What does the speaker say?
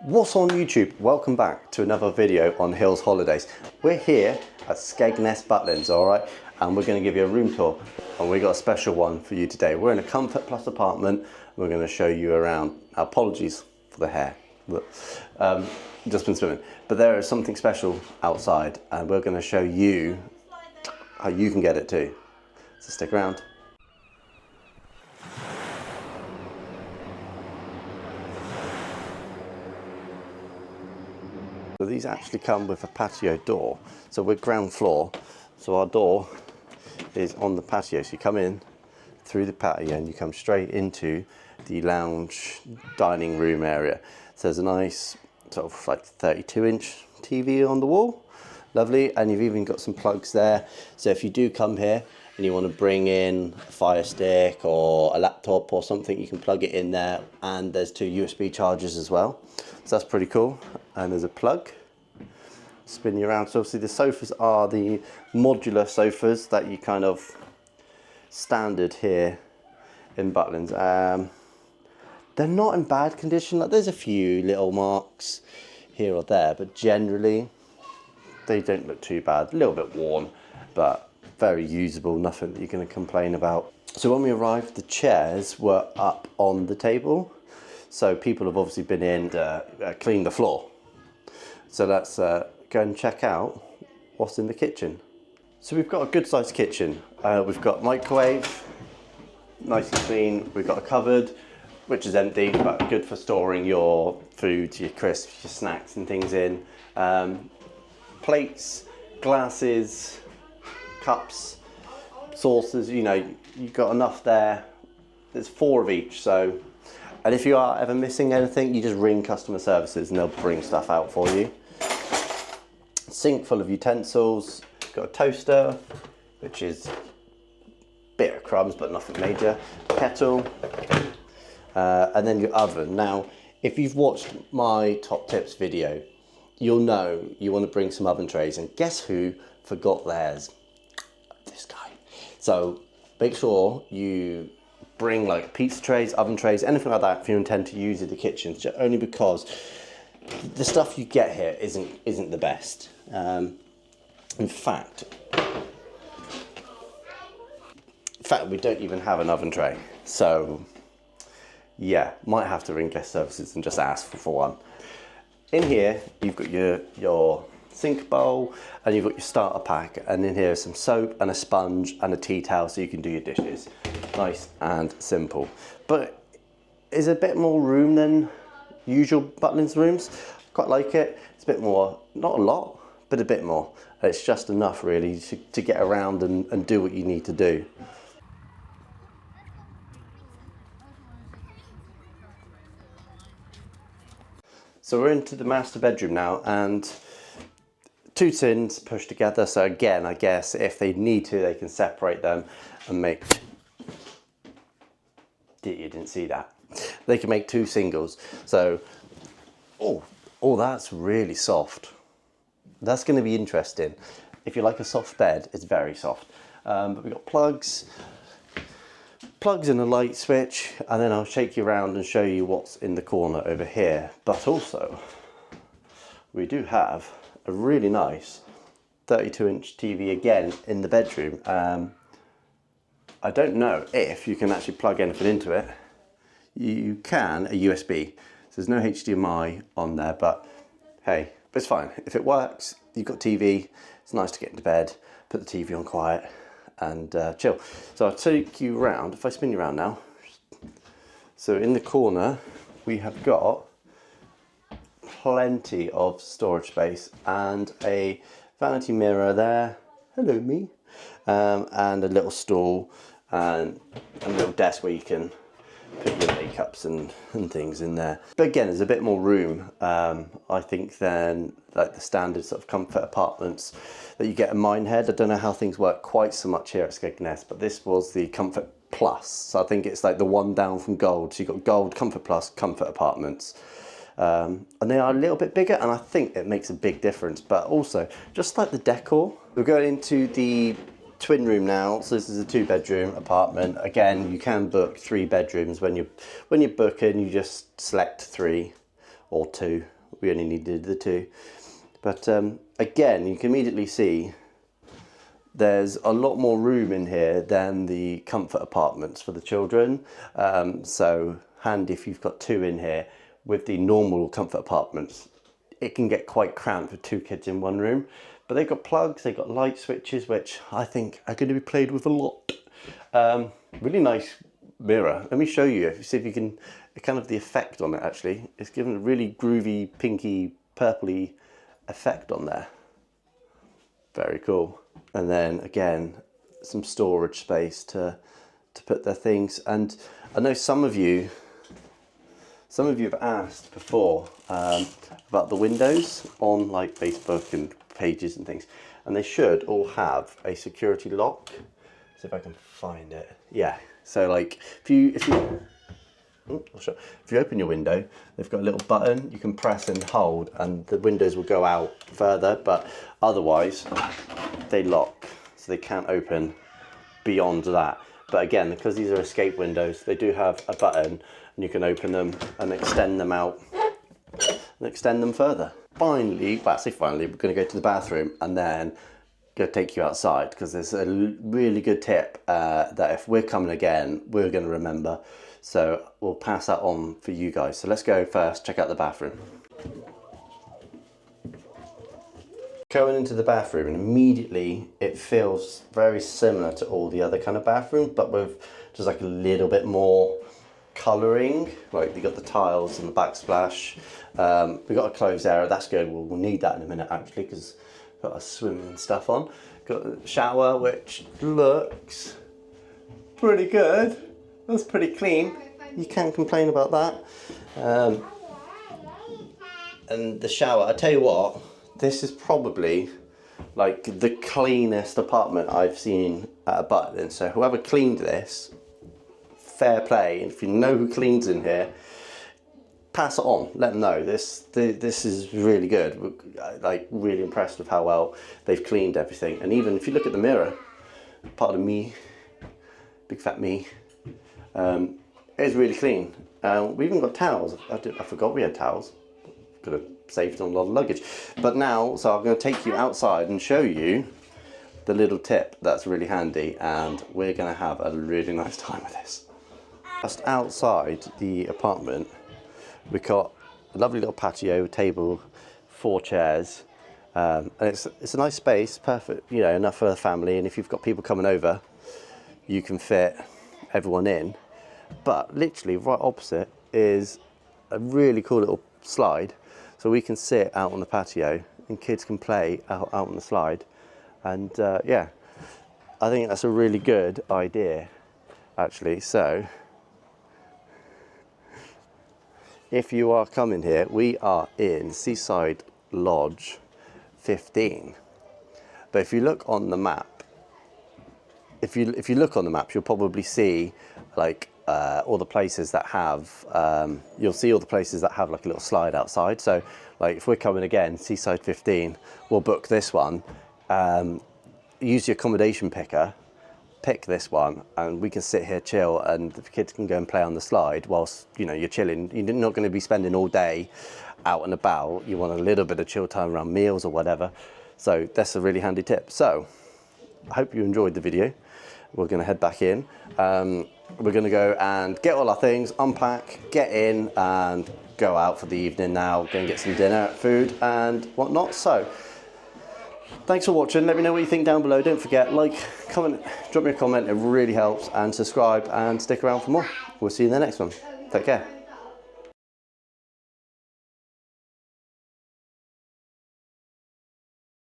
What's on YouTube? Welcome back to another video on Hills Holidays. We're here at Skegness, Butlins, alright? And we're going to give you a room tour. And we got a special one for you today. We're in a Comfort Plus apartment. We're going to show you around. Apologies for the hair. Look, just been swimming. But there is something special outside and we're going to show you how you can get it too. So stick around. So these actually come with a patio door. So we're ground floor, so our door is on the patio. So you come in through the patio and you come straight into the lounge dining room area. So there's a nice sort of like 32-inch TV on the wall. Lovely, and you've even got some plugs there. So if you do come here and you want to bring in a Fire Stick or a laptop or something, you can plug it in there, and there's 2 USB chargers as well. So that's pretty cool. And there's a plug. Spin you around. So obviously the sofas are the modular sofas that you kind of standard here in Butlins. They're not in bad condition. Like there's a few little marks here or there, but generally they don't look too bad. A little bit worn, but very usable. Nothing that you're going to complain about. So when we arrived, the chairs were up on the table. So people have obviously been in to clean the floor. So let's go and check out what's in the kitchen. So we've got a good sized kitchen. We've got microwave, nice and clean. We've got a cupboard, which is empty, but good for storing your food, your crisps, your snacks and things in. Plates, glasses, cups, saucers, you know, you've got enough there. There's 4 of each, so. And if you are ever missing anything, you just ring customer services and they'll bring stuff out for you. Sink full of utensils. Got a toaster, which is a bit of crumbs, but nothing major. Kettle. And then your oven. Now, if you've watched my top tips video, you'll know you want to bring some oven trays. And guess who forgot theirs? This guy. So make sure you bring like pizza trays, oven trays, anything like that if you intend to use in the kitchen, only because the stuff you get here isn't the best. In fact, we don't even have an oven tray. So yeah, might have to ring guest services and just ask for one. In here, you've got your sink bowl and you've got your starter pack, and in here is some soap and a sponge and a tea towel so you can do your dishes. Nice and simple, but is a bit more room than usual Butlins rooms. Quite like it. It's a bit more, not a lot, but a bit more. It's just enough really to get around and do what you need to do. So we're into the master bedroom now, and 2 tins pushed together. So again, I guess if they need to, they can separate them and make. You didn't see that. They can make 2 singles. So, oh, that's really soft. That's going to be interesting. If you like a soft bed, it's very soft. But we've got plugs and a light switch, and then I'll shake you around and show you what's in the corner over here. But also, we do have a really nice 32-inch TV again in the bedroom. I don't know if you can actually plug anything into it. You can, a USB. So there's no HDMI on there, but hey, it's fine. If it works, you've got TV, it's nice to get into bed, put the TV on quiet and chill. So I'll take you around, if I spin you around now. So in the corner, we have got plenty of storage space and a vanity mirror there. Hello, me. And a little stool and a little desk where you can put your makeups and things in there. But again, there's a bit more room, I think, than like the standard sort of comfort apartments that you get in Minehead. I don't know how things work quite so much here at Skegness, but this was the Comfort Plus. So I think it's like the one down from Gold. So you've got Gold, Comfort Plus, Comfort Apartments. And they are a little bit bigger, and I think it makes a big difference. But also, just like the decor, we're going into the twin room now. So this is a 2-bedroom apartment. Again, you can book 3 bedrooms when you're booking. You just select 3 or 2. We only needed the 2. But again, you can immediately see there's a lot more room in here than the comfort apartments for the children. So handy if you've got 2 in here. With the normal comfort apartments, it can get quite cramped with 2 kids in one room. But they've got plugs, they've got light switches, which I think are going to be played with a lot. Really nice mirror. Let me show you, see if you can, kind of the effect on it actually. It's given a really groovy, pinky, purpley effect on there. Very cool. And then again, some storage space to put their things. And I know some of you have asked before about the windows on like Facebook and pages and things, and they should all have a security lock. See if I can find it. Yeah. So like if you open your window, they've got a little button you can press and hold, and the windows will go out further. But otherwise, they lock, so they can't open beyond that. But again, because these are escape windows, they do have a button, and you can open them and extend them out and extend them further. Finally, well, I say finally, we're going to go to the bathroom and then go take you outside, because there's a really good tip that if we're coming again, we're going to remember. So we'll pass that on for you guys. So let's go first, check out the bathroom. Going into the bathroom, and immediately it feels very similar to all the other kind of bathrooms, but with just like a little bit more colouring. Like you got the tiles and the backsplash. We got a closed area, that's good. We'll need that in a minute actually, because we've got a swimming stuff on. Got a shower which looks pretty good. That's pretty clean. You can't complain about that. And the shower, I tell you what, this is probably like the cleanest apartment I've seen at a Butlins. So whoever cleaned this, fair play. And if you know who cleans in here, pass it on, let them know. This is really good. We're like really impressed with how well they've cleaned everything. And even if you look at the mirror, part of me, big fat me, it's really clean. We even got towels. I forgot we had towels. Could have saved on a lot of luggage. But now, so I'm going to take you outside and show you the little tip that's really handy, and we're going to have a really nice time with this. Just outside the apartment, we got a lovely little patio, table, 4 chairs, and it's a nice space, perfect, you know, enough for the family. And if you've got people coming over, you can fit everyone in. But literally right opposite is a really cool little slide, so we can sit out on the patio and kids can play out on the slide. And yeah, I think that's a really good idea actually. So if you are coming here, we are in Seaside Lodge 15. But if you look on the map, if you look on the map, you'll probably see like all the places that have, you'll see all the places that have like a little slide outside. So like if we're coming again, Seaside 15, we'll book this one, use your accommodation picker, pick this one, and we can sit here, chill, and the kids can go and play on the slide whilst, you know, you're chilling. You're not going to be spending all day out and about. You want a little bit of chill time around meals or whatever. So that's a really handy tip. So I hope you enjoyed the video. We're going to head back in. We're going to go and get all our things, unpack, get in, and go out for the evening now. Go and get some dinner, food, and whatnot. So thanks for watching. Let me know what you think down below. Don't forget, like, comment, drop me a comment. It really helps. And subscribe and stick around for more. We'll see you in the next one. Take care.